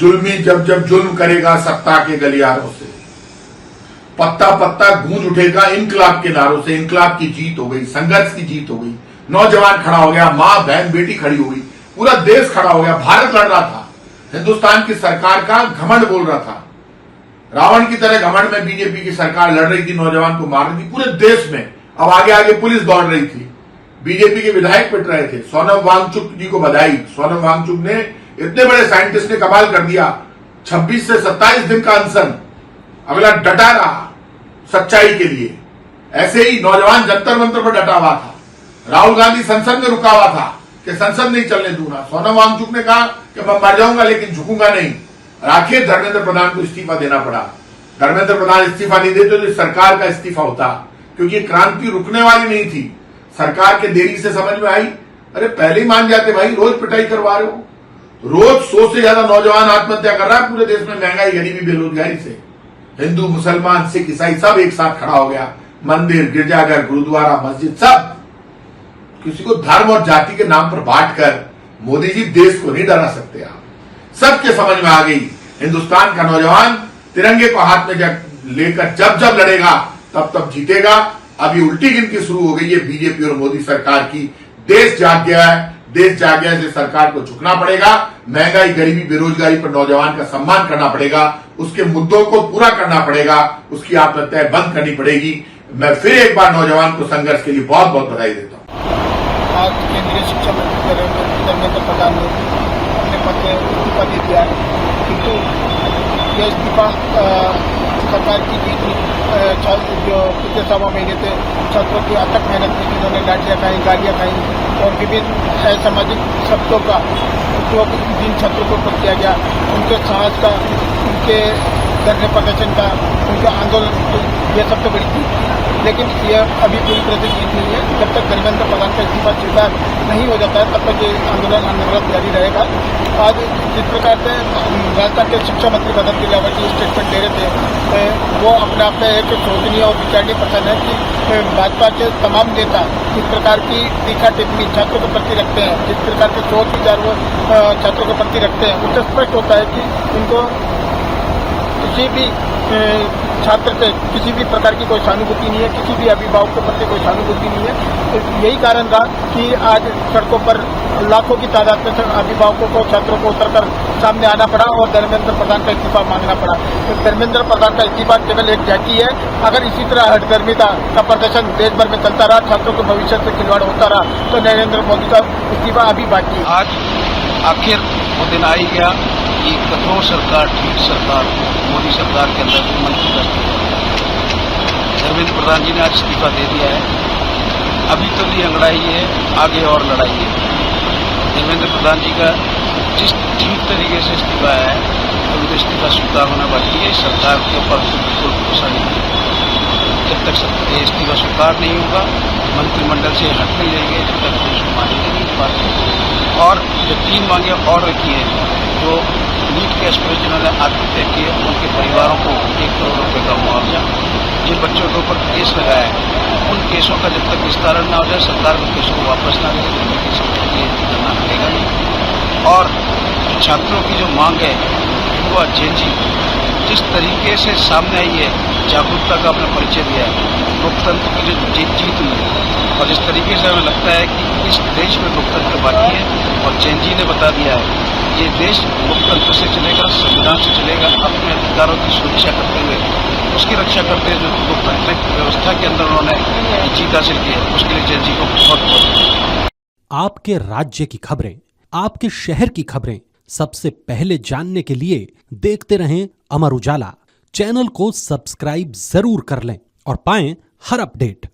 जुल्मी जब जब जुल्म करेगा सत्ता के गलियारों से, पत्ता पत्ता गूंज उठेगा इनकलाब के नारों से। इनकलाब की जीत हो गई, संघर्ष की जीत हो गई, नौजवान खड़ा हो गया, मां बहन बेटी खड़ी हो गई, पूरा देश खड़ा हो गया। भारत लड़ रहा था, हिंदुस्तान की सरकार का घमंड बोल रहा था, रावण की तरह घमंड में बीजेपी की सरकार लड़ रही थी, नौजवान को मार रही थी पूरे देश में। अब आगे आगे पुलिस दौड़ रही थी, बीजेपी के विधायक पिट रहे थे। सोनम वांगचुक जी को बधाई, सोनम वांगचुक ने, इतने बड़े साइंटिस्ट ने कमाल कर दिया। 26 से 27 दिन का अनशन, अगला डटा रहा सच्चाई के लिए। ऐसे ही नौजवान जंतर मंतर पर डटा हुआ था। राहुल गांधी संसद में रुका हुआ था कि संसद नहीं चलने दूंगा। सोनम वांगचुक ने कहा कि मैं मर जाऊंगा लेकिन झुकूंगा नहीं। आखिर धर्मेंद्र प्रधान को इस्तीफा देना पड़ा। धर्मेंद्र प्रधान इस्तीफा नहीं देते तो सरकार का इस्तीफा होता, क्योंकि क्रांति रुकने वाली नहीं थी। सरकार के देरी से समझ में आई, अरे पहले ही मान जाते भाई, रोज पिटाई करवा रहे हो। रोज 100 से ज्यादा नौजवान आत्महत्या कर रहा है पूरे देश में, महंगाई, गरीबी, बेरोजगारी से। हिंदू, मुसलमान, सिख, ईसाई सब एक साथ खड़ा हो गया। मंदिर, गिरजाघर, गुरुद्वारा, मस्जिद सब किसी को धर्म और जाति के नाम पर बांटकर मोदी जी देश को नहीं डरा सकते। आप सबके समझ में आ गई, हिंदुस्तान का नौजवान तिरंगे को हाथ में लेकर जब जब लड़ेगा तब तब जीतेगा। अभी उल्टी गिनती शुरू हो गई है बीजेपी और मोदी सरकार की। देश जाग गया है, देश जाग गया है, सरकार को झुकना पड़ेगा। महंगाई, गरीबी, बेरोजगारी पर नौजवान का सम्मान करना पड़ेगा, उसके मुद्दों को पूरा करना पड़ेगा, उसकी आत्महत्याएं बंद करनी पड़ेगी। मैं फिर एक बार नौजवान को संघर्ष के लिए बहुत बहुत बधाई देता हूँ। आज केंद्रीय शिक्षा मंत्री धर्मेंद्र प्रधान ने अपने पद में इस्तीफा दे दिया है, किंतु यह इस्तीफा सरकार की जीतनी जो पिछले 7 महीने से छात्रों की अथक मेहनत की, जिन्होंने लाठियाँ खाई, गालियाँ खाई और विभिन्न असामाजिक शब्दों का उपयोग जिन छात्रों के ऊपर किया गया, उनके साहस का, उनके धरने प्रदर्शन का, उनके आंदोलन, ये सब तो बड़ी चीज थी। लेकिन यह अभी पूरी तरह से जीत नहीं है। जब तक धर्मेंद्र प्रधान का इस्तीफा स्वीकार नहीं हो जाता है तब तक ये आंदोलन अनवरत जारी रहेगा। आज जिस प्रकार से राजस्थान के शिक्षा मंत्री भगत गिलावट जी स्टेटमेंट दे रहे थे, वो अपने आप में एक शोचनीय और विचारणीय प्रश्न है कि भाजपा के तमाम नेता जिस प्रकार की तीखा टिप्पणी छात्रों के प्रति रखते हैं, जिस प्रकार के सोच विचार वो छात्रों के प्रति रखते हैं, उससे स्पष्ट होता है कि उनको किसी भी छात्र से किसी भी प्रकार की कोई सहानुभूति नहीं है, किसी भी अभिभावक के प्रति कोई सहानुभूति नहीं है। यही कारण रहा कि आज सड़कों पर लाखों की तादाद में अभिभावकों को, छात्रों को उतरकर सामने आना पड़ा और धर्मेंद्र प्रधान का इस्तीफा मांगना पड़ा। तो धर्मेंद्र प्रधान का इस्तीफा केवल एक झांकी है। अगर इसी तरह हठधर्मिता का प्रदर्शन देश भर में चलता रहा, छात्रों के भविष्य से खिलवाड़ होता रहा, तो नरेंद्र मोदी का इस्तीफा अभी बाकी है। आज आखिर वो दिन आ ही गया कि कठोर सरकार, ठीक सरकार, मोदी सरकार के अंदर मंत्री धर्मेंद्र प्रधान जी ने आज इस्तीफा दे दिया है। अभी तो ये अंगड़ाई है, आगे और लड़ाई है। धर्मेंद्र प्रधान जी का जिस ठीक तरीके से इस्तीफा है, तो उनका इस्तीफा स्वीकार होना बाकी है। सरकार के ऊपर बिल्कुल भरोसा नहीं है। जब तक ये इस्तीफा स्वीकार नहीं होगा, मंत्रिमंडल से हट नहीं रहेंगे, जब तक उसको मानेंगे नहीं पार्टी। और जो 3 मांगे और रखी है, जो नीट के एक्सप्रेस जिन्होंने आत्महत्या की है, उनके परिवारों को 1 करोड़ रुपये का मुआवजा, जिन बच्चों के ऊपर केस लगाया है, उन केसों का जब तक निस्तारण न हो जाए, सरकार को केसों को वापस न ले, तब तक ये करना मिलेगा नहीं। और छात्रों की जो मांग है, युवा जेजी जिस तरीके से सामने आई है, जागरूकता का अपना परिचय दिया है, लोकतंत्र की जो जीत हुई है, और जिस तरीके से हमें लगता है कि इस देश में लोकतंत्र बाकी है, और जेनजी ने बता दिया है ये देश लोकतंत्र से चलेगा, संविधान से चलेगा, अपने अधिकारों की सुरक्षा करते हुए, उसकी रक्षा करते हुए जो लोकतांत्रिक व्यवस्था के अंदर उन्होंने जीत हासिल की है, उसके लिए जेनजी को बहुत बहुत। आपके राज्य की खबरें, आपके शहर की खबरें सबसे पहले जानने के लिए देखते रहें अमर उजाला। चैनल को सब्सक्राइब जरूर कर लें और पाएं हर अपडेट।